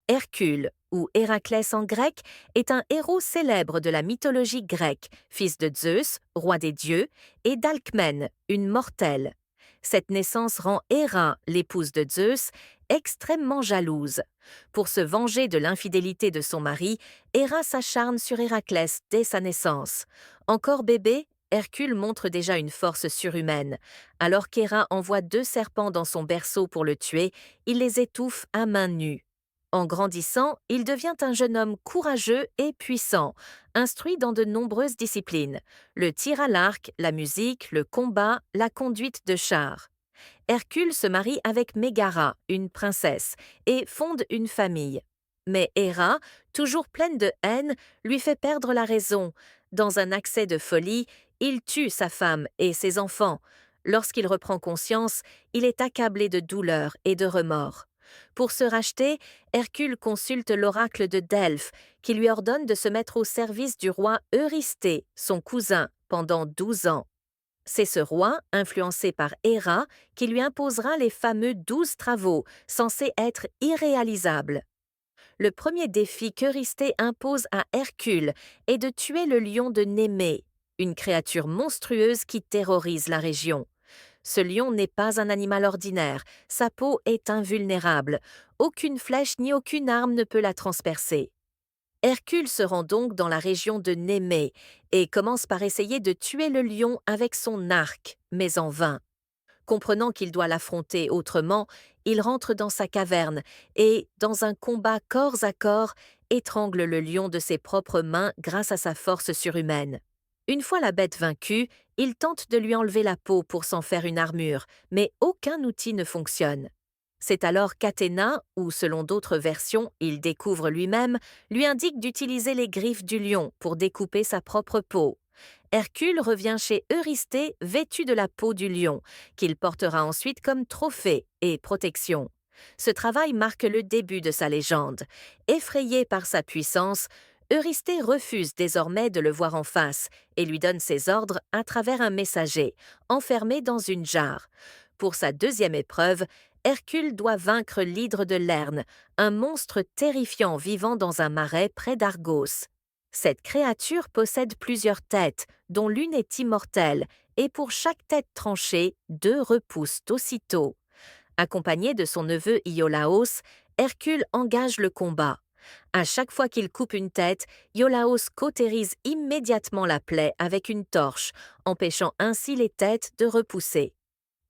Hercule, ou Héraclès en grec, est un héros célèbre de la mythologie grecque, fils de Zeus, roi des dieux, et d'Alcmène, une mortelle. Cette naissance rend Héra, l'épouse de Zeus, extrêmement jalouse. Pour se venger de l'infidélité de son mari, Héra s'acharne sur Héraclès dès sa naissance. Encore bébé, Hercule montre déjà une force surhumaine. Alors qu'Héra envoie 2 serpents dans son berceau pour le tuer, il les étouffe à main nue. En grandissant, il devient un jeune homme courageux et puissant, instruit dans de nombreuses disciplines: le tir à l'arc, la musique, le combat, la conduite de chars. Hercule se marie avec Mégara, une princesse, et fonde une famille. Mais Héra, toujours pleine de haine, lui fait perdre la raison. Dans un accès de folie, il tue sa femme et ses enfants. Lorsqu'il reprend conscience, il est accablé de douleur et de remords. Pour se racheter, Hercule consulte l'oracle de Delphes, qui lui ordonne de se mettre au service du roi Eurysthée, son cousin, pendant 12 ans. C'est ce roi, influencé par Héra, qui lui imposera les fameux 12 travaux, censés être irréalisables. Le premier défi qu'Eurysthée impose à Hercule est de tuer le lion de Némée, une créature monstrueuse qui terrorise la région. Ce lion n'est pas un animal ordinaire, sa peau est invulnérable, aucune flèche ni aucune arme ne peut la transpercer. Hercule se rend donc dans la région de Némée et commence par essayer de tuer le lion avec son arc, mais en vain. Comprenant qu'il doit l'affronter autrement, il rentre dans sa caverne et, dans un combat corps à corps, étrangle le lion de ses propres mains grâce à sa force surhumaine. Une fois la bête vaincue, il tente de lui enlever la peau pour s'en faire une armure, mais aucun outil ne fonctionne. C'est alors qu'Athéna, ou selon d'autres versions, il découvre lui-même, lui indique d'utiliser les griffes du lion pour découper sa propre peau. Hercule revient chez Eurysthée vêtu de la peau du lion, qu'il portera ensuite comme trophée et protection. Ce travail marque le début de sa légende. Effrayé par sa puissance, Eurysthée refuse désormais de le voir en face et lui donne ses ordres à travers un messager, enfermé dans une jarre. Pour sa deuxième épreuve, Hercule doit vaincre l'hydre de Lerne, un monstre terrifiant vivant dans un marais près d'Argos. Cette créature possède plusieurs têtes, dont l'une est immortelle, et pour chaque tête tranchée, 2 repoussent aussitôt. Accompagné de son neveu Iolaos, Hercule engage le combat. À chaque fois qu'il coupe une tête, Iolaos cautérise immédiatement la plaie avec une torche, empêchant ainsi les têtes de repousser.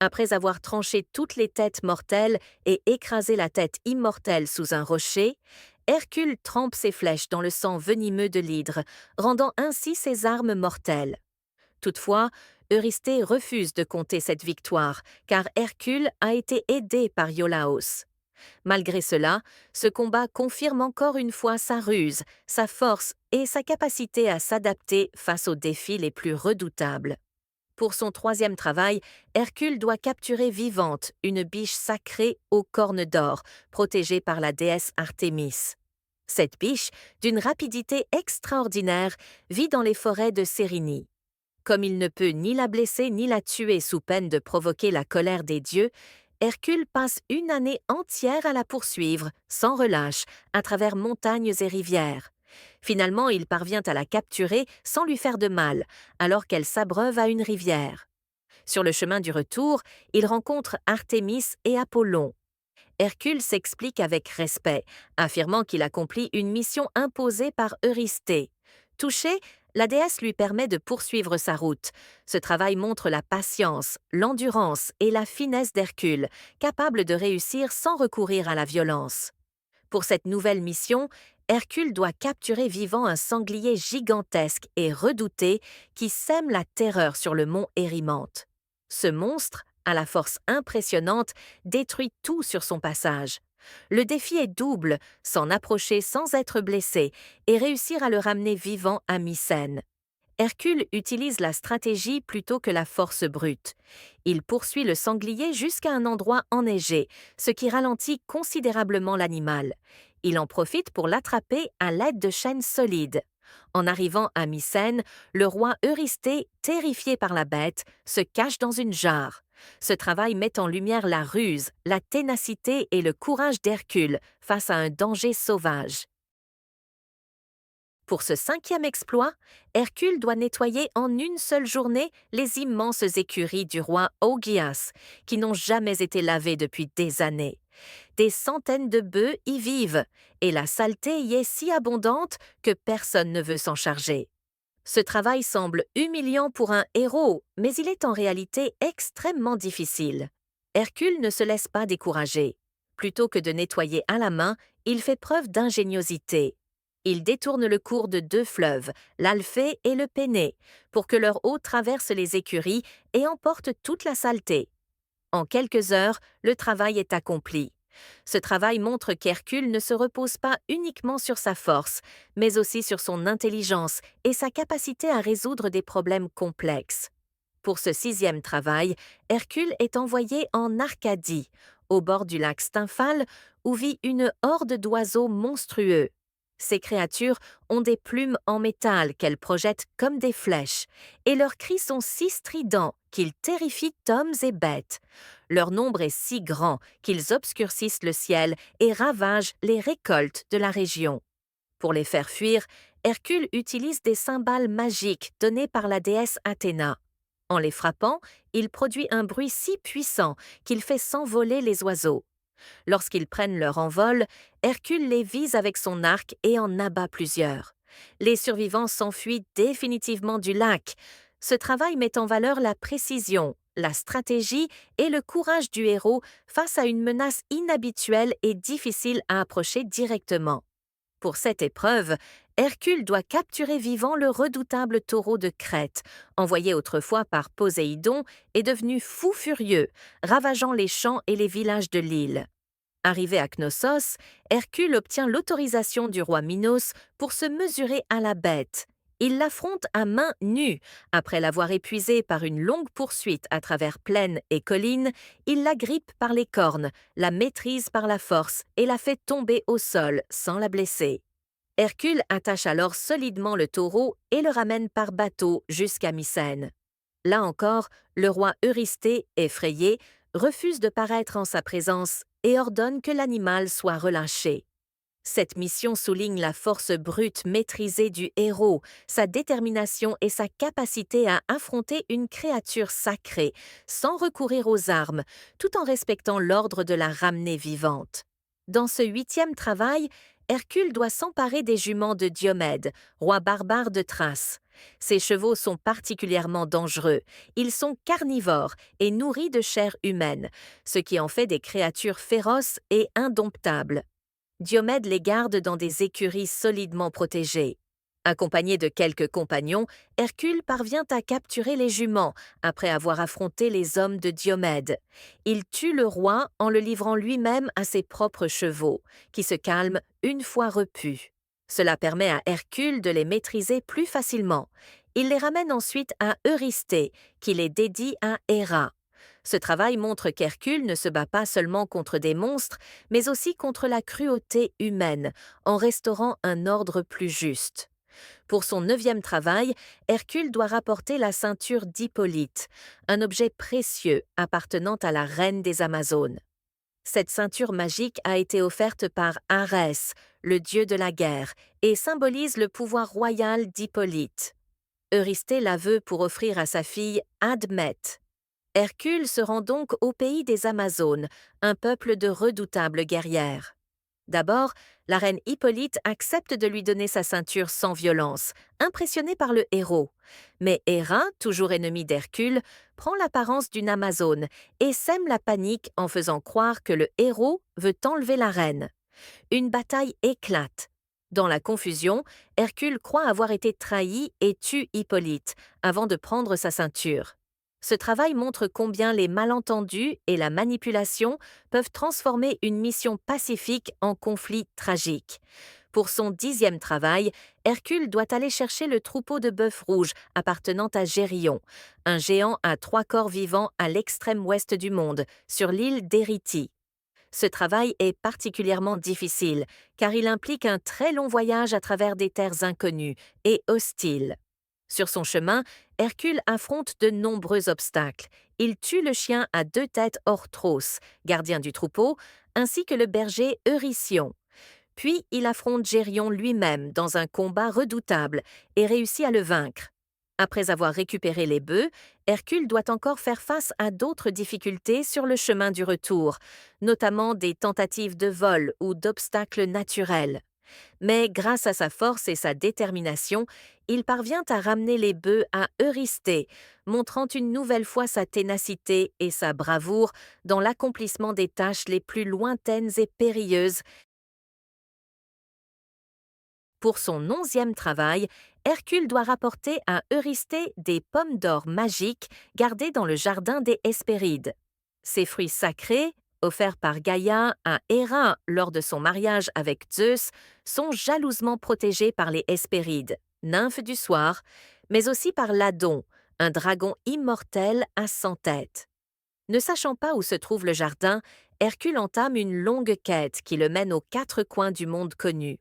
Après avoir tranché toutes les têtes mortelles et écrasé la tête immortelle sous un rocher, Hercule trempe ses flèches dans le sang venimeux de l'hydre, rendant ainsi ses armes mortelles. Toutefois, Eurysthée refuse de compter cette victoire, car Hercule a été aidé par Iolaos. Malgré cela, ce combat confirme encore une fois sa ruse, sa force et sa capacité à s'adapter face aux défis les plus redoutables. Pour son troisième travail, Hercule doit capturer vivante une biche sacrée aux cornes d'or, protégée par la déesse Artémis. Cette biche, d'une rapidité extraordinaire, vit dans les forêts de Cérynie. Comme il ne peut ni la blesser ni la tuer sous peine de provoquer la colère des dieux, Hercule passe une année entière à la poursuivre, sans relâche, à travers montagnes et rivières. Finalement, il parvient à la capturer sans lui faire de mal, alors qu'elle s'abreuve à une rivière. Sur le chemin du retour, il rencontre Artémis et Apollon. Hercule s'explique avec respect, affirmant qu'il accomplit une mission imposée par Eurysthée. Touché, la déesse lui permet de poursuivre sa route. Ce travail montre la patience, l'endurance et la finesse d'Hercule, capable de réussir sans recourir à la violence. Pour cette nouvelle mission, Hercule doit capturer vivant un sanglier gigantesque et redouté qui sème la terreur sur le mont Érymanthe. Ce monstre, à la force impressionnante, détruit tout sur son passage. Le défi est double, s'en approcher sans être blessé et réussir à le ramener vivant à Mycène. Hercule utilise la stratégie plutôt que la force brute. Il poursuit le sanglier jusqu'à un endroit enneigé, ce qui ralentit considérablement l'animal. Il en profite pour l'attraper à l'aide de chaînes solides. En arrivant à Mycène, le roi Eurysthée, terrifié par la bête, se cache dans une jarre. Ce travail met en lumière la ruse, la ténacité et le courage d'Hercule face à un danger sauvage. Pour ce cinquième exploit, Hercule doit nettoyer en une seule journée les immenses écuries du roi Augias, qui n'ont jamais été lavées depuis des années. Des centaines de bœufs y vivent, et la saleté y est si abondante que personne ne veut s'en charger. Ce travail semble humiliant pour un héros, mais il est en réalité extrêmement difficile. Hercule ne se laisse pas décourager. Plutôt que de nettoyer à la main, il fait preuve d'ingéniosité. Il détourne le cours de 2 fleuves, l'Alphée et le Péné, pour que leur eau traverse les écuries et emporte toute la saleté. En quelques heures, le travail est accompli. Ce travail montre qu'Hercule ne se repose pas uniquement sur sa force, mais aussi sur son intelligence et sa capacité à résoudre des problèmes complexes. Pour ce sixième travail, Hercule est envoyé en Arcadie, au bord du lac Stymphale, où vit une horde d'oiseaux monstrueux. Ces créatures ont des plumes en métal qu'elles projettent comme des flèches, et leurs cris sont si stridents qu'ils terrifient hommes et bêtes. Leur nombre est si grand qu'ils obscurcissent le ciel et ravagent les récoltes de la région. Pour les faire fuir, Hercule utilise des cymbales magiques données par la déesse Athéna. En les frappant, il produit un bruit si puissant qu'il fait s'envoler les oiseaux. Lorsqu'ils prennent leur envol, Hercule les vise avec son arc et en abat plusieurs. Les survivants s'enfuient définitivement du lac. Ce travail met en valeur la précision, la stratégie et le courage du héros face à une menace inhabituelle et difficile à approcher directement. Pour cette épreuve, Hercule doit capturer vivant le redoutable taureau de Crète, envoyé autrefois par Poséidon et devenu fou furieux, ravageant les champs et les villages de l'île. Arrivé à Knossos, Hercule obtient l'autorisation du roi Minos pour se mesurer à la bête. Il l'affronte à main nue. Après l'avoir épuisée par une longue poursuite à travers plaines et collines, il la grippe par les cornes, la maîtrise par la force et la fait tomber au sol sans la blesser. Hercule attache alors solidement le taureau et le ramène par bateau jusqu'à Mycène. Là encore, le roi Eurysthée, effrayé, refuse de paraître en sa présence et ordonne que l'animal soit relâché. Cette mission souligne la force brute maîtrisée du héros, sa détermination et sa capacité à affronter une créature sacrée, sans recourir aux armes, tout en respectant l'ordre de la ramener vivante. Dans ce huitième travail, Hercule doit s'emparer des juments de Diomède, roi barbare de Thrace. Ces chevaux sont particulièrement dangereux. Ils sont carnivores et nourris de chair humaine, ce qui en fait des créatures féroces et indomptables. Diomède les garde dans des écuries solidement protégées. Accompagné de quelques compagnons, Hercule parvient à capturer les juments après avoir affronté les hommes de Diomède. Il tue le roi en le livrant lui-même à ses propres chevaux, qui se calment une fois repus. Cela permet à Hercule de les maîtriser plus facilement. Il les ramène ensuite à Eurysthée, qui les dédie à Héra. Ce travail montre qu'Hercule ne se bat pas seulement contre des monstres, mais aussi contre la cruauté humaine, en restaurant un ordre plus juste. Pour son neuvième travail, Hercule doit rapporter la ceinture d'Hippolyte, un objet précieux appartenant à la reine des Amazones. Cette ceinture magique a été offerte par Arès, le dieu de la guerre, et symbolise le pouvoir royal d'Hippolyte. Eurysthée la veut pour offrir à sa fille Admète. Hercule se rend donc au pays des Amazones, un peuple de redoutables guerrières. D'abord, la reine Hippolyte accepte de lui donner sa ceinture sans violence, impressionnée par le héros. Mais Héra, toujours ennemie d'Hercule, prend l'apparence d'une Amazone et sème la panique en faisant croire que le héros veut enlever la reine. Une bataille éclate. Dans la confusion, Hercule croit avoir été trahi et tue Hippolyte avant de prendre sa ceinture. Ce travail montre combien les malentendus et la manipulation peuvent transformer une mission pacifique en conflit tragique. Pour son 10e travail, Hercule doit aller chercher le troupeau de bœufs rouges appartenant à Gérion, un géant à 3 corps vivants à l'extrême ouest du monde, sur l'île d'Érythie. Ce travail est particulièrement difficile, car il implique un très long voyage à travers des terres inconnues et hostiles. Sur son chemin, Hercule affronte de nombreux obstacles. Il tue le chien à deux têtes Orthros, gardien du troupeau, ainsi que le berger Eurytion. Puis il affronte Gérion lui-même dans un combat redoutable et réussit à le vaincre. Après avoir récupéré les bœufs, Hercule doit encore faire face à d'autres difficultés sur le chemin du retour, notamment des tentatives de vol ou d'obstacles naturels. Mais grâce à sa force et sa détermination, il parvient à ramener les bœufs à Eurysthée, montrant une nouvelle fois sa ténacité et sa bravoure dans l'accomplissement des tâches les plus lointaines et périlleuses. Pour son 11e travail, Hercule doit rapporter à Eurysthée des pommes d'or magiques gardées dans le jardin des Hespérides. Ces fruits sacrés, offerts par Gaïa à Héra lors de son mariage avec Zeus, sont jalousement protégés par les Hespérides, nymphes du soir, mais aussi par Ladon, un dragon immortel à 100 têtes. Ne sachant pas où se trouve le jardin, Hercule entame une longue quête qui le mène aux 4 coins du monde connu.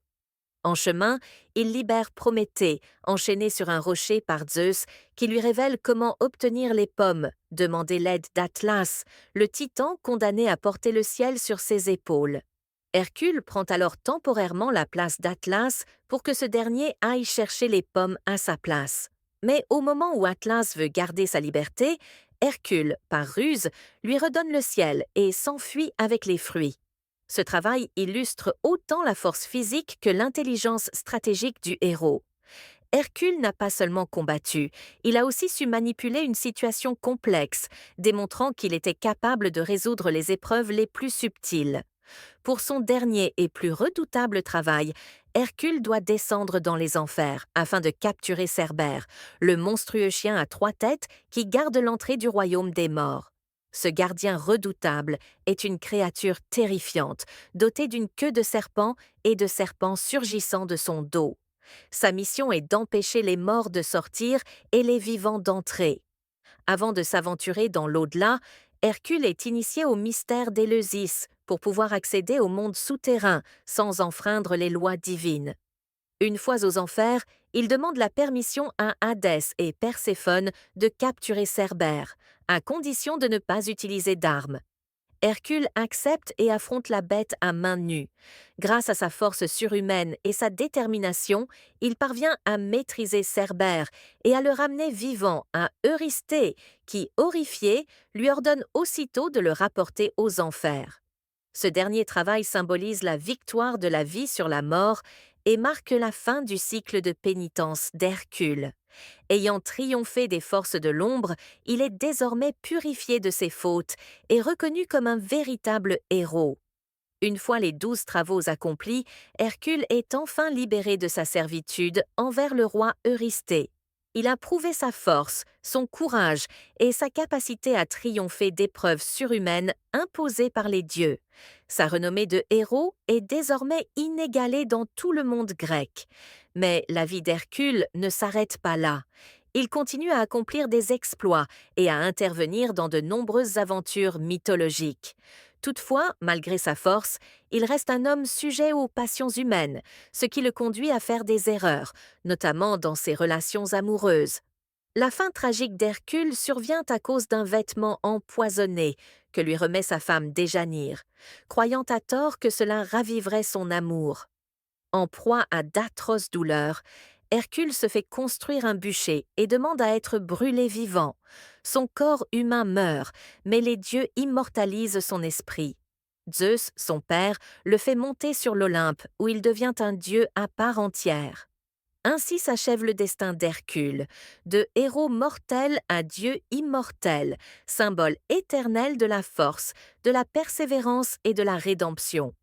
En chemin, il libère Prométhée, enchaîné sur un rocher par Zeus, qui lui révèle comment obtenir les pommes, demander l'aide d'Atlas, le titan condamné à porter le ciel sur ses épaules. Hercule prend alors temporairement la place d'Atlas pour que ce dernier aille chercher les pommes à sa place. Mais au moment où Atlas veut garder sa liberté, Hercule, par ruse, lui redonne le ciel et s'enfuit avec les fruits. Ce travail illustre autant la force physique que l'intelligence stratégique du héros. Hercule n'a pas seulement combattu, il a aussi su manipuler une situation complexe, démontrant qu'il était capable de résoudre les épreuves les plus subtiles. Pour son dernier et plus redoutable travail, Hercule doit descendre dans les enfers afin de capturer Cerbère, le monstrueux chien à 3 têtes qui garde l'entrée du royaume des morts. Ce gardien redoutable est une créature terrifiante, dotée d'une queue de serpent et de serpents surgissant de son dos. Sa mission est d'empêcher les morts de sortir et les vivants d'entrer. Avant de s'aventurer dans l'au-delà, Hercule est initié au mystère d'Éleusis pour pouvoir accéder au monde souterrain sans enfreindre les lois divines. Une fois aux enfers, il demande la permission à Hadès et Perséphone de capturer Cerbère, à condition de ne pas utiliser d'armes. Hercule accepte et affronte la bête à main nue. Grâce à sa force surhumaine et sa détermination, il parvient à maîtriser Cerbère et à le ramener vivant à Eurysthée, qui, horrifié, lui ordonne aussitôt de le rapporter aux enfers. Ce dernier travail symbolise la victoire de la vie sur la mort et marque la fin du cycle de pénitence d'Hercule. Ayant triomphé des forces de l'ombre, il est désormais purifié de ses fautes et reconnu comme un véritable héros. Une fois les 12 travaux accomplis, Hercule est enfin libéré de sa servitude envers le roi Eurysthée. Il a prouvé sa force, son courage et sa capacité à triompher d'épreuves surhumaines imposées par les dieux. Sa renommée de héros est désormais inégalée dans tout le monde grec. Mais la vie d'Hercule ne s'arrête pas là. Il continue à accomplir des exploits et à intervenir dans de nombreuses aventures mythologiques. Toutefois, malgré sa force, il reste un homme sujet aux passions humaines, ce qui le conduit à faire des erreurs, notamment dans ses relations amoureuses. La fin tragique d'Hercule survient à cause d'un vêtement empoisonné que lui remet sa femme Déjanire, croyant à tort que cela raviverait son amour. En proie à d'atroces douleurs, Hercule se fait construire un bûcher et demande à être brûlé vivant. Son corps humain meurt, mais les dieux immortalisent son esprit. Zeus, son père, le fait monter sur l'Olympe, où il devient un dieu à part entière. Ainsi s'achève le destin d'Hercule, de héros mortel à dieu immortel, symbole éternel de la force, de la persévérance et de la rédemption.